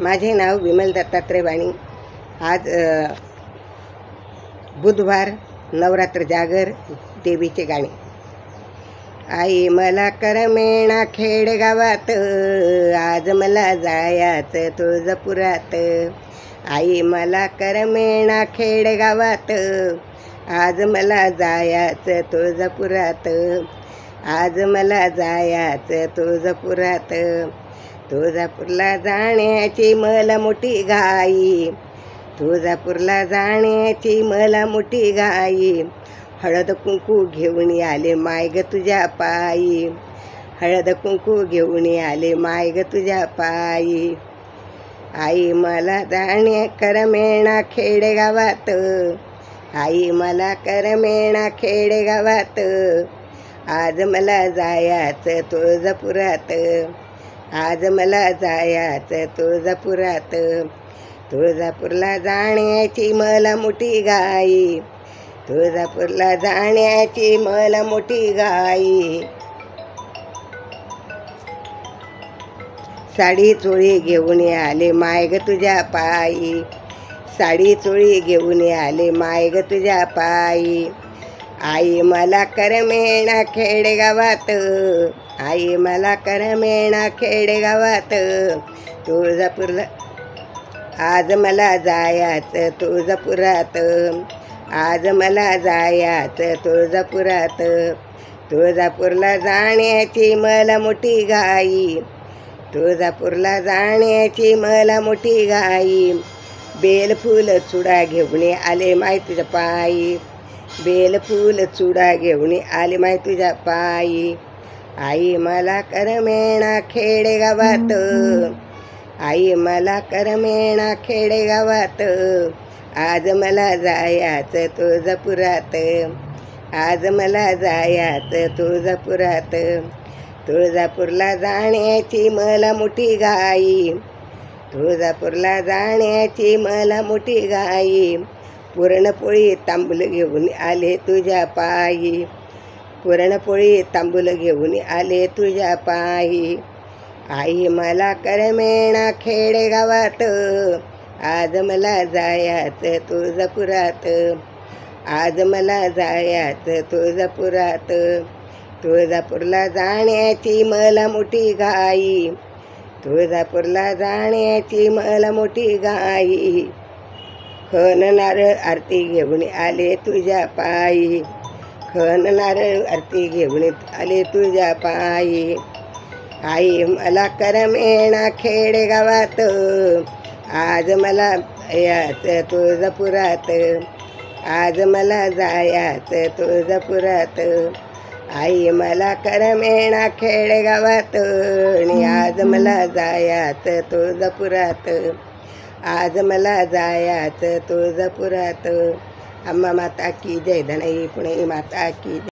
माझे नाव विमल दत्तात्रय वाणी। आज बुधवार, नवरात्र जागर, देवीचे गाणे। आई मला करमेणा खेडेगावात, आज मला जायाचं तुळजापुरात। आई मला करमेणा खेडेगावात, आज मला जायाचं तुळजापुरात। आज मला जायाचं तुळजापुरात। तुळजापूरला जाण्याची मला मोठी घाई, तुळजापूरला जाण्याची मला मोठी घाई। हळद कुंकू घेऊन आले माय ग तुझ्या पायी, हळद कुंकू घेऊन आले माय ग तुझ्या पायी। आई मला जाणे करमेणा खेडेगावात, आई मला करमेणा खेडेगावात। आज मला जायाचं तुळजापुरात, आज मला जायाचं तुळजापुरात। तुळजापूरला जाण्याची मला मोठी घाई, तुळजापूरला जाण्याची मला मोठी घाई। साडी चोळी घेऊन आले माय ग तुझ्या पायी, साडी चोळी घेऊन आले माय ग तुझ्या पायी। आई मला करमेणा खेडेगावात, आई मला करमेणा खेडेगावात। तुळजापूरला आज मला जायाचं तुळजापुरात, आज मला जायाचं तुळजापुरात। तुळजापूरला जाण्याची मला मोठी घाई, तुळजापूरला जाण्याची मला मोठी घाई। बेलफूल चुडा घेऊन आले माय तुझ्या पायी, बेलफूल चुडा घेऊन आले माय तुझ्या पायी। आई मला करमेणा खेडेगावात, आई मला करमेणा खेडेगावात। आज मला जायाचं तुळजापुरात, आज मला जायाचं तुळजापुरात। तुळजापूरला जाण्याची मला मोठी घाई, तुळजापूरला जाण्याची मला मोठी घाई। पुरणपोळी तांबूल घेऊन आले तुझ्या पायी, पुरणपोळी तांबूल घेऊन आले तुझ्या पायी। आई मला करमेणा खेडेगावात, आज मला जायाचं तुळजापुरात, आज मला जायाचं तुळजापुरात। तुळजापूरला जाण्याची मला मोठी घाई, तुळजापूरला जाण्याची मला मोठी घाई। खण नारळ आरती घेऊन आले तुझ्या पायी, खण नारळ आरती घेऊन आले तुझ्या पायी। आई मला करमेणा खेडेगावात, आज मला जायाचं तुळजापुरात, आज मला जायाचं तुळजापुरात। आई मला करमेणा खेडेगावात, आज मला जायाचं तुळजापुरात, आज मला जायाचं तुळजापुरात। अम्मा माता की जय, धनई पुणे माता की जय।